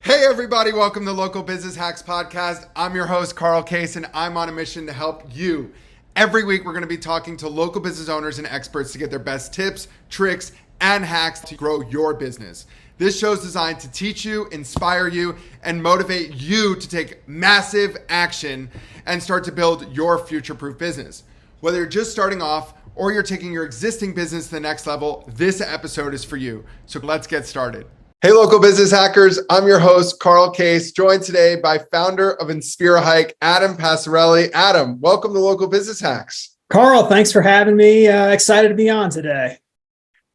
Hey everybody, welcome to Local Business Hacks Podcast. I'm your host, Carl Case, and I'm on a mission to help you. Every week, we're going to be talking to local business owners and experts to get their best tips, tricks, and hacks to grow your business. This show is designed to teach you, inspire you, and motivate you to take massive action and start to build your future-proof business. Whether you're just starting off or you're taking your existing business to the next level, this episode is for you. So let's get started. Hey, local business hackers. I'm your host, Carl Case, joined today by founder of inspiraHike, Adam Passarelli. Adam, welcome to Local Business Hacks. Carl, thanks for having me. Excited to be on today.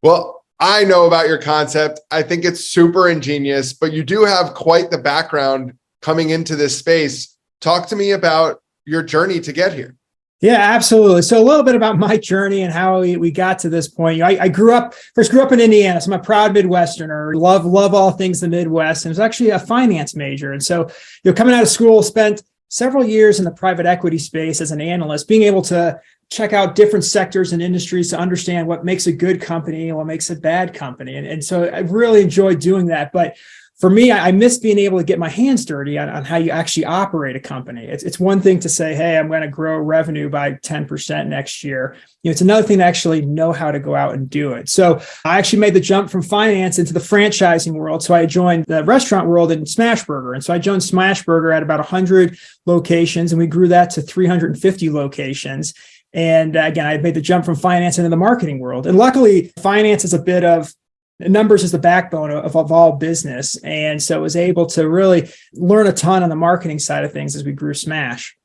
Well, I know about your concept. I think it's super ingenious, but you do have quite the background coming into this space. Talk to me about your journey to get here. Yeah, absolutely. So a little bit about my journey and how we got to this point. I grew up in Indiana, so I'm a proud midwesterner. Love all things the Midwest, and was actually a finance major. And so, coming out of school, spent several years in the private equity space as an analyst, being able to check out different sectors and industries to understand what makes a good company and what makes a bad company. And so I really enjoyed doing that. But for me, I miss being able to get my hands dirty on how you actually operate a company. It's one thing to say, hey, I'm going to grow revenue by 10% next year. It's another thing to actually know how to go out and do it. So I actually made the jump from finance into the franchising world. So I joined the restaurant world in Smashburger. And so I joined Smashburger at about 100 locations, and we grew that to 350 locations. And again, I made the jump from finance into the marketing world. And luckily, finance is a bit of numbers is the backbone of all business. And so I was able to really learn a ton on the marketing side of things as we grew Smash.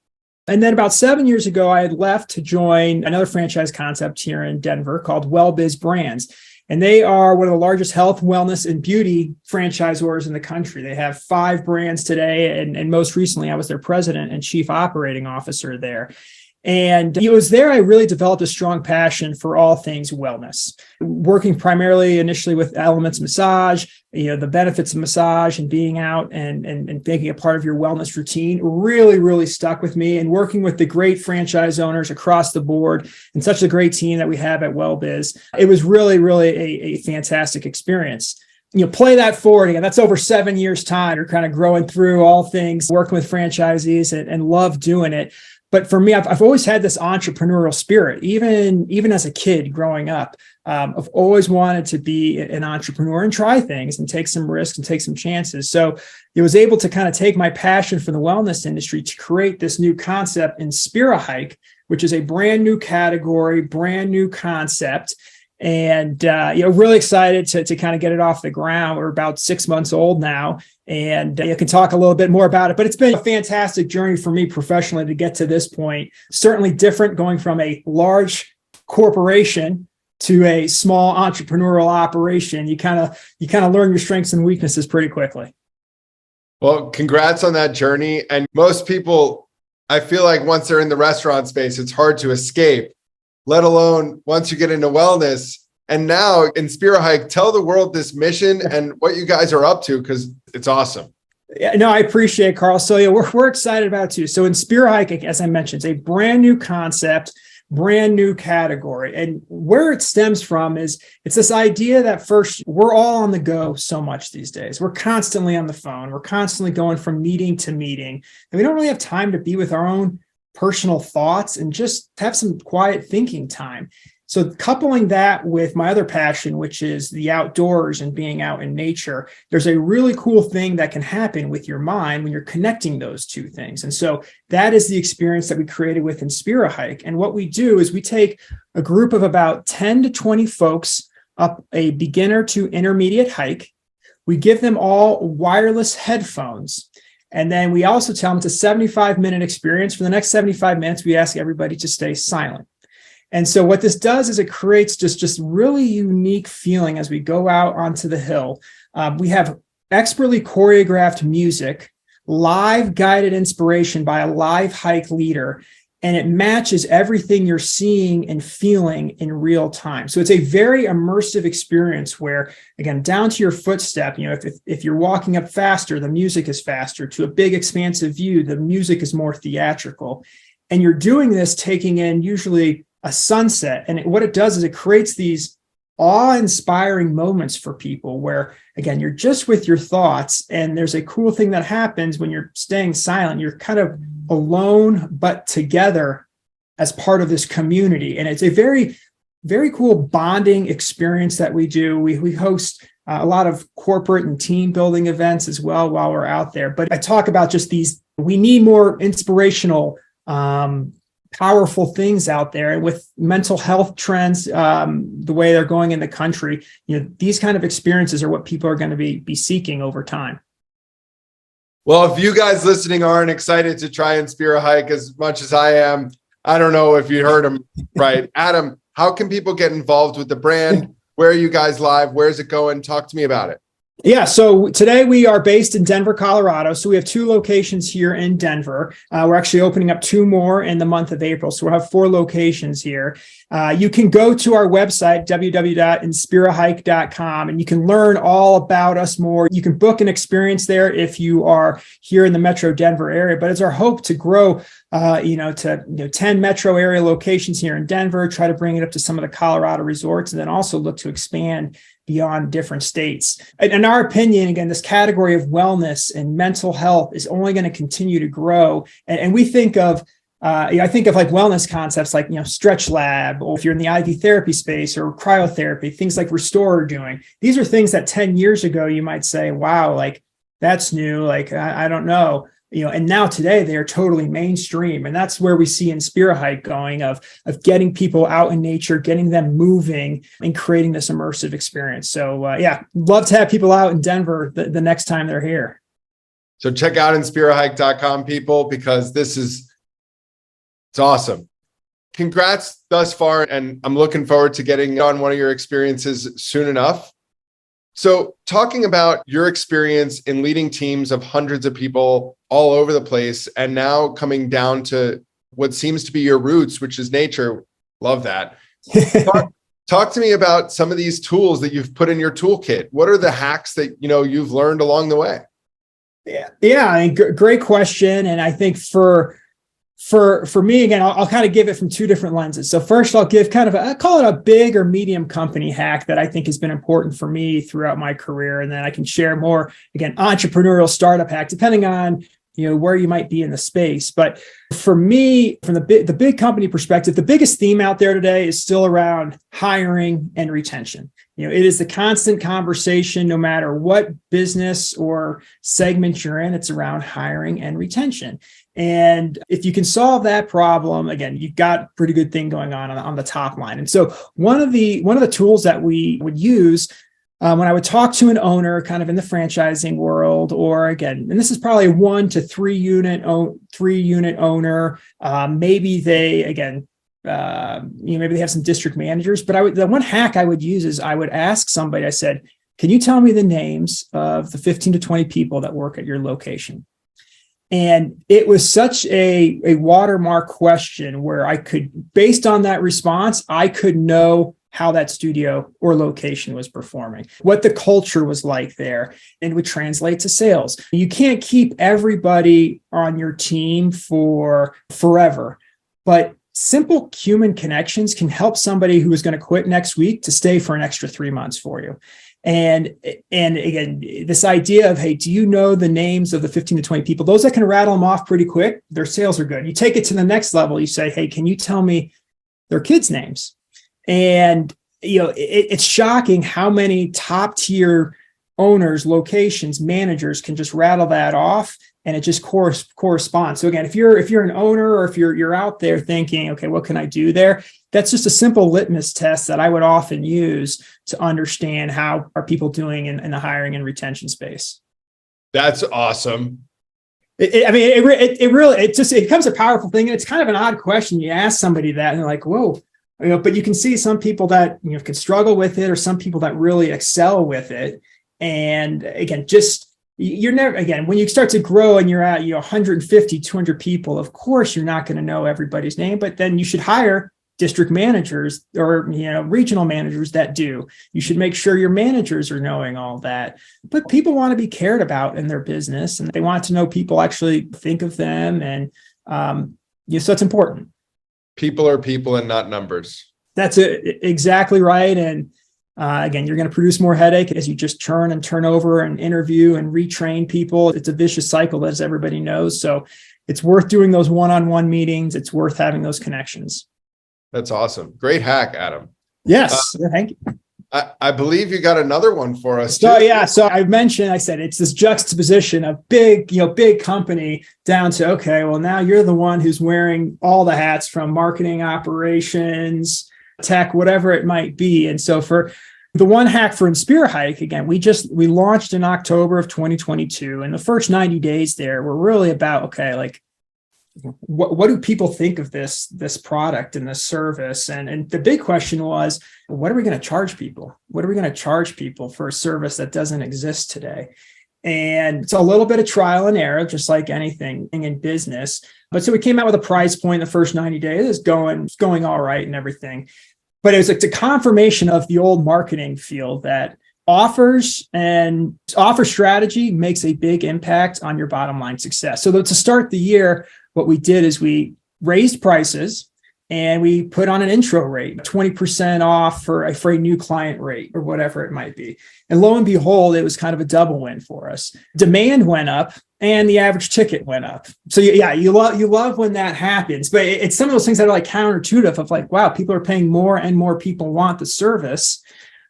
And then about 7 years ago, I had left to join another franchise concept here in Denver called WellBiz Brands. And they are one of the largest health, wellness, and beauty franchisors in the country. They have 5 brands today. And most recently, I was their president and chief operating officer there. And it was there I really developed a strong passion for all things wellness, working primarily initially with Elements Massage, the benefits of massage and being out and making it part of your wellness routine really stuck with me, and working with the great franchise owners across the board and such a great team that we have at WellBiz. It was really a fantastic experience. Play that forward again. That's over 7 years time. You're kind of growing through all things, working with franchisees and love doing it. But for me, I've always had this entrepreneurial spirit, even as a kid growing up. I've always wanted to be an entrepreneur and try things and take some risks and take some chances. So it was able to kind of take my passion for the wellness industry to create this new concept, inspiraHike, which is a brand new category, brand new concept. And, really excited to kind of get it off the ground. We're about 6 months old now, and I can talk a little bit more about it, but it's been a fantastic journey for me professionally to get to this point. Certainly different going from a large corporation to a small entrepreneurial operation. You kind of learn your strengths and weaknesses pretty quickly. Well, congrats on that journey. And most people, I feel like once they're in the restaurant space, it's hard to escape, let alone once you get into wellness. And now inspiraHike, tell the world this mission and what you guys are up to, because it's awesome. Yeah, no, I appreciate it, Carl. So we're excited about it too. So inspiraHike, as I mentioned, is a brand new concept, brand new category. And where it stems from is it's this idea that first, we're all on the go so much these days. We're constantly on the phone. We're constantly going from meeting to meeting. And we don't really have time to be with our own personal thoughts and just have some quiet thinking time. So coupling that with my other passion, which is the outdoors and being out in nature, there's a really cool thing that can happen with your mind when you're connecting those two things. And so that is the experience that we created with inspiraHike. And what we do is we take a group of about 10 to 20 folks up a beginner to intermediate hike. We give them all wireless headphones. And then we also tell them it's a 75-minute experience. For the next 75 minutes, we ask everybody to stay silent. And so what this does is it creates just really unique feeling as we go out onto the hill. We have expertly choreographed music, live guided inspiration by a live hike leader, and it matches everything you're seeing and feeling in real time. So it's a very immersive experience where, again, down to your footstep, if you're walking up faster, the music is faster. To a big expansive view, the music is more theatrical. And you're doing this taking in usually a sunset. And what it does is it creates these awe-inspiring moments for people where, again, you're just with your thoughts, and there's a cool thing that happens when you're staying silent. You're kind of alone, but together as part of this community. And it's a very, very cool bonding experience that we do. We host a lot of corporate and team building events as well while we're out there. But I talk about just these, we need more inspirational, powerful things out there. And with mental health trends, the way they're going in the country, these kind of experiences are what people are going to be seeking over time. Well, if you guys listening aren't excited to try inspiraHike as much as I am, I don't know if you heard him right. Adam, how can people get involved with the brand? Where are you guys live? Where's it going? Talk to me about it. Yeah, so today we are based in Denver, Colorado. So we have 2 locations here in Denver. We're actually opening up 2 more in the month of April. So we'll have 4 locations here. You can go to our website, www.inspiraHike.com, and you can learn all about us more. You can book an experience there if you are here in the Metro Denver area. But it's our hope to grow to 10 metro area locations here in Denver, try to bring it up to some of the Colorado resorts, and then also look to expand beyond different states. In our opinion, again, this category of wellness and mental health is only going to continue to grow. And we think of, I think of like wellness concepts like, Stretch Lab, or if you're in the IV therapy space, or cryotherapy, things like Restore are doing. These are things that 10 years ago, you might say, wow, like that's new. Like, I don't know. And now today they are totally mainstream. And that's where we see inspiraHike going of getting people out in nature, getting them moving and creating this immersive experience. So love to have people out in Denver the next time they're here. So check out inspiraHike.com, people, because it's awesome. Congrats thus far. And I'm looking forward to getting on one of your experiences soon enough. So talking about your experience in leading teams of hundreds of people all over the place, and now coming down to what seems to be your roots, which is nature. Love that. Talk to me about some of these tools that you've put in your toolkit. What are the hacks that you've learned along the way? Yeah, I mean, great question. And I think for me, again, I'll kind of give it from 2 different lenses. So first, I'll give kind of I call it a big or medium company hack that I think has been important for me throughout my career. And then I can share more, again, entrepreneurial startup hack, depending on, where you might be in the space. But for me, from the big company perspective, the biggest theme out there today is still around hiring and retention. It is the constant conversation, no matter what business or segment you're in, it's around hiring and retention. And if you can solve that problem, again, you've got a pretty good thing going on the top line. And so one of the tools that we would use when I would talk to an owner kind of in the franchising world, or again, and this is probably a 1 to 3 unit owner, maybe they, again, maybe they have some district managers, but the one hack I would use is I would ask somebody, I said, can you tell me the names of the 15 to 20 people that work at your location? And it was such a watermark question where I could, based on that response, I could know how that studio or location was performing, what the culture was like there, and would translate to sales. You can't keep everybody on your team for forever, but simple human connections can help somebody who is going to quit next week to stay for an extra 3 months for you. And again, this idea of, hey, do you know the names of the 15 to 20 people? Those that can rattle them off pretty quick, their sales are good. You take it to the next level. You say, hey, can you tell me their kids' names? And, it's shocking how many top tier owners, locations, managers can just rattle that off, and it just corresponds. So again, if you're an owner, or if you're out there thinking, okay, what can I do there? That's just a simple litmus test that I would often use to understand how are people doing in the hiring and retention space. That's awesome. It becomes a powerful thing. And it's kind of an odd question. You ask somebody that and they're like, whoa, but you can see some people that, can struggle with it, or some people that really excel with it. And again, you're never, again, when you start to grow and you're at 150, 200 people, of course, you're not going to know everybody's name, but then you should hire district managers or regional managers that do. You should make sure your managers are knowing all that. But people want to be cared about in their business, and they want to know people actually think of them. And so it's important. People are people and not numbers. That's exactly right. And Again, you're going to produce more headache as you just turn and turn over and interview and retrain people. It's a vicious cycle, as everybody knows. So it's worth doing those one-on-one meetings. It's worth having those connections. That's awesome. Great hack, Adam. Yes. Thank you. I believe you got another one for us. So, yeah. So I said, it's this juxtaposition of big company down to, okay, well, now you're the one who's wearing all the hats from marketing, operations, tech, whatever it might be. And so for the one hack for inspiraHike, again, we launched in October of 2022. And the first 90 days there were really about, okay, like, what do people think of this product and this service? And the big question was, what are we going to charge people? What are we going to charge people for a service that doesn't exist today? And it's a little bit of trial and error, just like anything in business. But so we came out with a price point the first 90 days. It's going all right and everything. But it was like the confirmation of the old marketing field that offer strategy makes a big impact on your bottom line success. So to start the year, what we did is we raised prices and we put on an intro rate, 20% off for a new client rate or whatever it might be. And lo and behold, it was kind of a double win for us. Demand went up and the average ticket went up. So yeah, you love when that happens, but it's some of those things that are like counterintuitive of like, wow, people are paying more and more people want the service.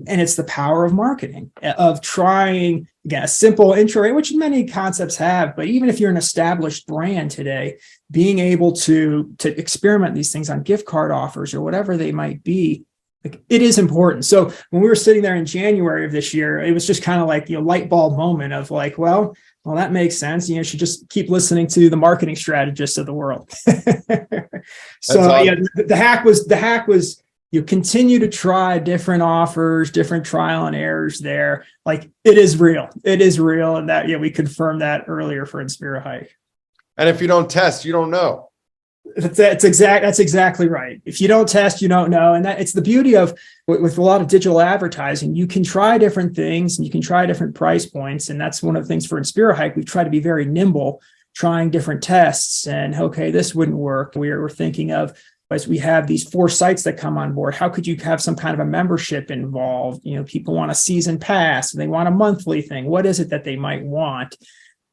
And it's the power of marketing, of trying, again, a simple intro rate, which many concepts have, but even if you're an established brand today, being able to experiment these things on gift card offers or whatever they might be, like, it is important. So when we were sitting there in January of this year, it was just kind of like, light bulb moment of like, well, that makes sense. You should just keep listening to the marketing strategists of the world. So awesome. Yeah, the hack was, you continue to try different offers, different trial and errors there. Like, it is real. It is real. And that, we confirmed that earlier for inspiraHike. And if you don't test, you don't know. That's exactly right. If you don't test, you don't know. And it's the beauty of with a lot of digital advertising, you can try different things and you can try different price points. And that's one of the things for inspiraHike. We try to be very nimble, trying different tests. And okay, this wouldn't work. We're thinking of, as we have these 4 sites that come on board, how could you have some kind of a membership involved? People want a season pass and they want a monthly thing. What is it that they might want?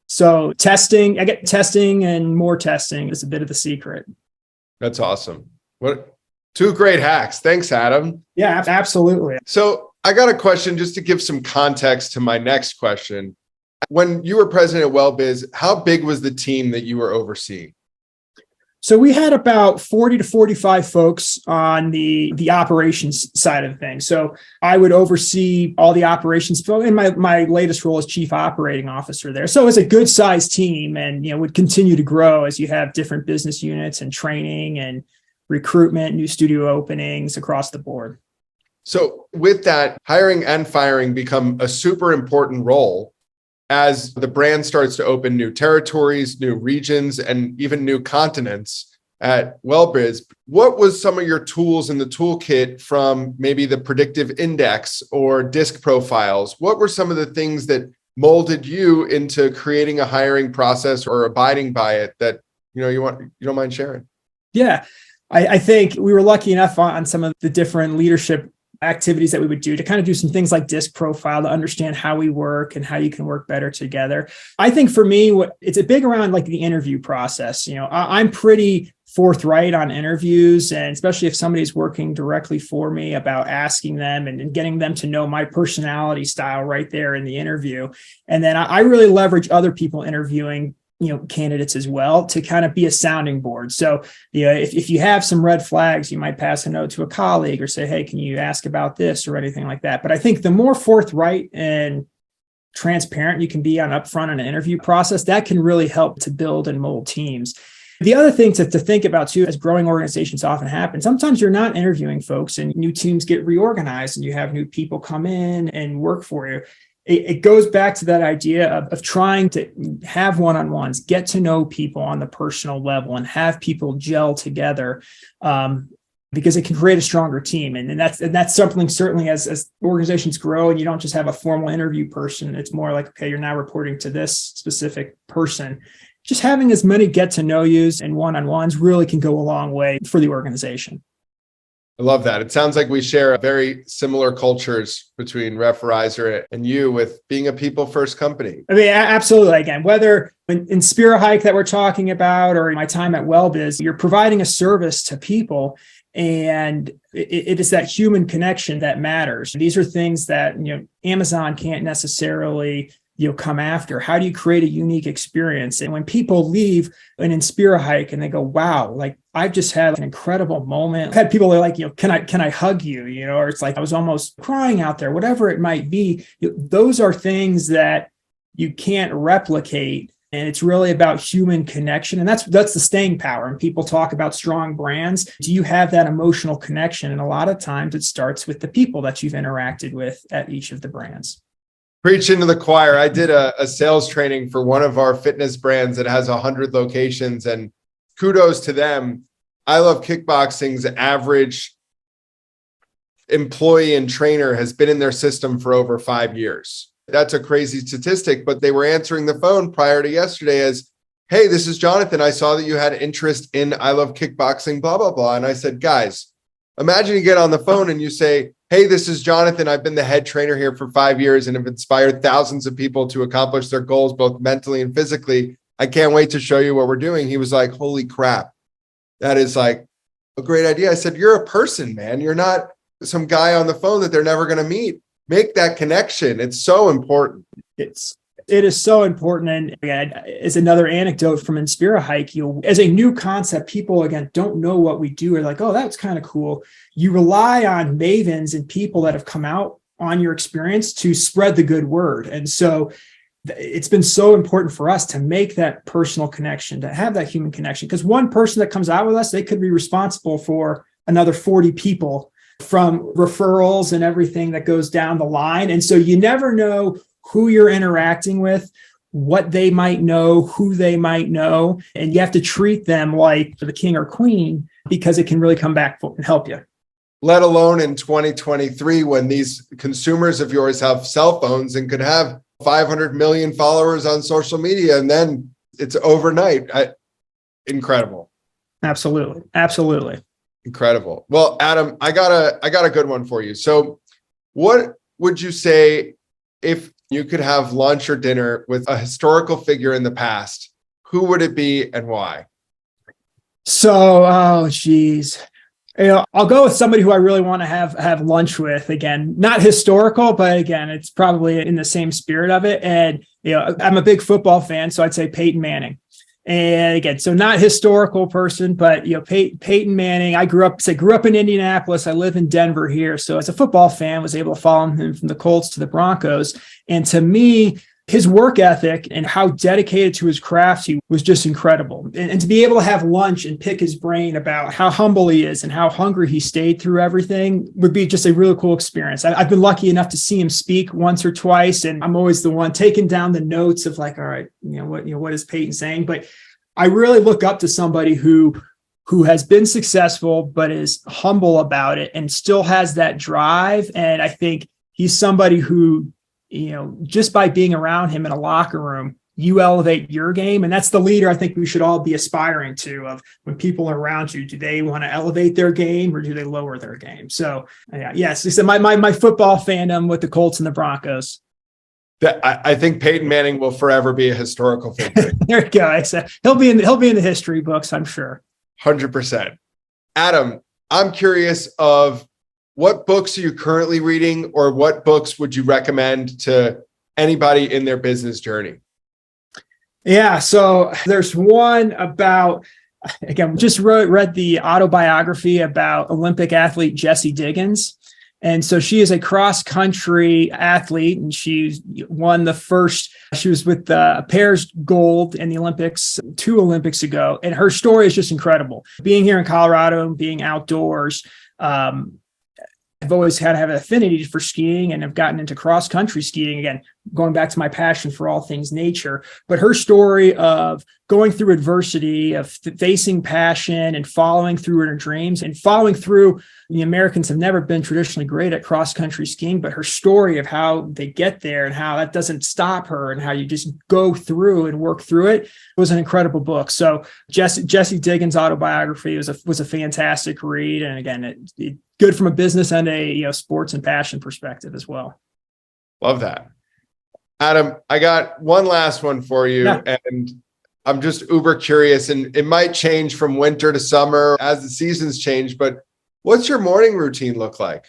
So testing and more testing is a bit of the secret. That's awesome. What 2 great hacks. Thanks, Adam. Yeah, absolutely. So I got a question just to give some context to my next question. When you were president at WellBiz, how big was the team that you were overseeing? So we had about 40 to 45 folks on the operations side of things. So I would oversee all the operations. And my latest role as chief operating officer there. So it's a good sized team and, would continue to grow as you have different business units and training and recruitment, new studio openings across the board. So with that, hiring and firing become a super important role as the brand starts to open new territories, new regions, and even new continents at WellBiz. What was some of your tools in the toolkit from maybe the predictive index or disc profiles? What were some of the things that molded you into creating a hiring process or abiding by it that you don't mind sharing? Yeah, I think we were lucky enough on some of the different leadership activities that we would do to kind of do some things like disc profile to understand how we work and how you can work better together. I think for me, it's a big around like the interview process. I'm pretty forthright on interviews, and especially if somebody's working directly for me, about asking them and getting them to know my personality style right there in the interview. And then I really leverage other people interviewing candidates as well to kind of be a sounding board. So, if you have some red flags, you might pass a note to a colleague or say, hey, can you ask about this or anything like that? But I think the more forthright and transparent you can be on upfront in an interview process, that can really help to build and mold teams. The other thing to think about too, as growing organizations often happen, sometimes you're not interviewing folks and new teams get reorganized and you have new people come in and work for you. It goes back to that idea of trying to have one-on-ones, get to know people on the personal level and have people gel together, because it can create a stronger team. And that's something certainly as organizations grow and you don't just have a formal interview person. It's more like, okay, you're now reporting to this specific person. Just having as many get to know yous and one-on-ones really can go a long way for the organization. I love that. It sounds like we share very similar cultures between Referrizer and you with being a people first company. I mean, absolutely. Again, whether in inspiraHike that we're talking about or my time at WellBiz, you're providing a service to people. And it is that human connection that matters. These are things that, Amazon can't necessarily, come after. How do you create a unique experience? And when people leave an inspiraHike and they go, wow, like I've just had an incredible moment. I've had people that are like, can I hug you? Or it's like, I was almost crying out there, whatever it might be. Those are things that you can't replicate. And it's really about human connection. And that's the staying power. And people talk about strong brands. Do you have that emotional connection? And a lot of times it starts with the people that you've interacted with at each of the brands. Preach into the choir. I did a sales training for one of our fitness brands that has 100 locations, and kudos to them. I Love Kickboxing's average employee and trainer has been in their system for over 5 years. That's a crazy statistic, but they were answering the phone prior to yesterday as, hey, this is Jonathan. I saw that you had interest in I Love Kickboxing, blah, blah, blah. And I said, guys, imagine you get on the phone and you say, hey, this is Jonathan. I've been the head trainer here for 5 years and have inspired thousands of people to accomplish their goals, both mentally and physically. I can't wait to show you what we're doing. He was like, holy crap. That is like a great idea. I said, you're a person, man. You're not some guy on the phone that they're never going to meet. Make that connection. It's so important. It is so important. And again, as another anecdote from inspiraHike, as a new concept, people, again, don't know what we do. Are like, oh, that's kind of cool. You rely on mavens and people that have come out on your experience to spread the good word. And so it's been so important for us to make that personal connection, to have that human connection, because one person that comes out with us, they could be responsible for another 40 people from referrals and everything that goes down the line. And so you never know who you're interacting with, what they might know, who they might know. And you have to treat them like the king or queen, because it can really come back and help you. Let alone in 2023, when these consumers of yours have cell phones and could have 500 million followers on social media, and then it's overnight. Incredible. Absolutely. Absolutely. Incredible. Well, Adam, I got a good one for you. So what would you say if you could have lunch or dinner with a historical figure in the past? Who would it be and why? So, oh, geez. I'll go with somebody who I really want to have lunch with. Again, not historical, but again, it's probably in the same spirit of it. And, I'm a big football fan, so I'd say Peyton Manning. And again, so not historical person, but Peyton Manning. I grew up in Indianapolis. I live in Denver here. So as a football fan, was able to follow him from the Colts to the Broncos. And to me, his work ethic and how dedicated to his craft he was just incredible. And to be able to have lunch and pick his brain about how humble he is and how hungry he stayed through everything would be just a really cool experience. I've been lucky enough to see him speak once or twice, and I'm always the one taking down the notes of like, all right, what is Peyton saying? But I really look up to somebody who has been successful, but is humble about it and still has that drive. And I think he's somebody who, just by being around him in a locker room, you elevate your game. And that's the leader I think we should all be aspiring to, of when people are around you, do they want to elevate their game or do they lower their game? So yes, so my football fandom with the Colts and the Broncos. I think Peyton Manning will forever be a historical figure. There you go. He'll be in the history books, I'm sure. 100%. Adam, I'm curious of what books are you currently reading, or what books would you recommend to anybody in their business journey? Yeah. So there's one about, again, just read the autobiography about Olympic athlete Jessie Diggins. And so she is a cross-country athlete, and she won she was with the pairs gold in the Olympics 2 Olympics ago. And her story is just incredible. Being here in Colorado and being outdoors, I've always had to have an affinity for skiing, and have gotten into cross-country skiing. Again, going back to my passion for all things nature. But her story of going through adversity, of facing passion and following through her dreams and following through. The Americans have never been traditionally great at cross-country skiing, but her story of how they get there and how that doesn't stop her and how you just go through and work through it was an incredible book. So Jesse Diggins' autobiography was a fantastic read. And again, it good from a business and a sports and passion perspective as well. Love that. Adam, I got one last one for you. Yeah. And I'm just uber curious, and it might change from winter to summer as the seasons change, but what's your morning routine look like?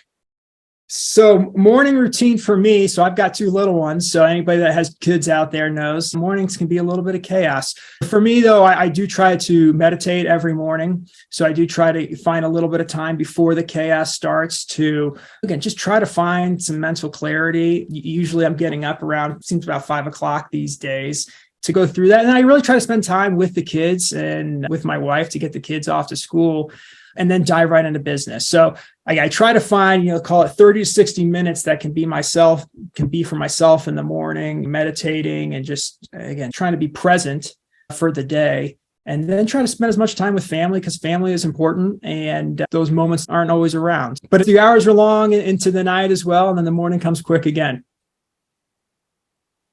So morning routine for me, so I've got two little ones. So anybody that has kids out there knows mornings can be a little bit of chaos. For me, though, I do try to meditate every morning. So I do try to find a little bit of time before the chaos starts to, again, just try to find some mental clarity. Usually I'm getting up around, seems about 5 o'clock these days to go through that. And I really try to spend time with the kids and with my wife to get the kids off to school, and then dive right into business. So I try to find, call it 30 to 60 minutes that can be for myself in the morning, meditating and just, again, trying to be present for the day, and then try to spend as much time with family because family is important and those moments aren't always around. But the hours are long into the night as well, and then the morning comes quick again.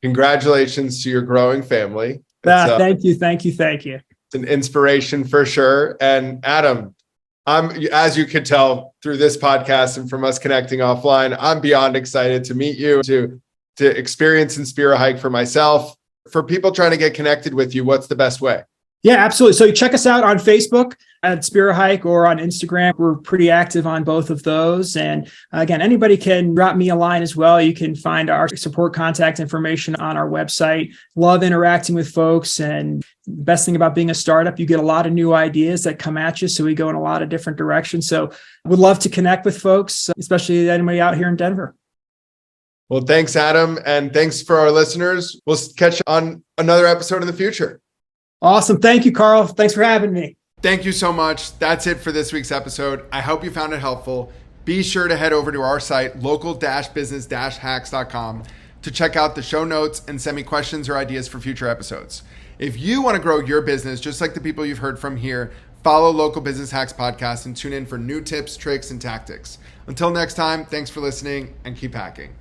Congratulations to your growing family. Thank you. It's an inspiration for sure. And Adam, as you could tell through this podcast and from us connecting offline, I'm beyond excited to meet you, to experience inspiraHike for myself. For people trying to get connected with you, what's the best way? Yeah, absolutely. So check us out on Facebook at inspiraHike or on Instagram. We're pretty active on both of those. And again, anybody can drop me a line as well. You can find our support contact information on our website. Love interacting with folks. And the best thing about being a startup, you get a lot of new ideas that come at you. So we go in a lot of different directions. So would love to connect with folks, especially anybody out here in Denver. Well, thanks, Adam. And thanks for our listeners. We'll catch you on another episode in the future. Awesome. Thank you, Carl. Thanks for having me. Thank you so much. That's it for this week's episode. I hope you found it helpful. Be sure to head over to our site, local-business-hacks.com, to check out the show notes and send me questions or ideas for future episodes. If you want to grow your business, just like the people you've heard from here, follow Local Business Hacks Podcast and tune in for new tips, tricks, and tactics. Until next time, thanks for listening and keep hacking.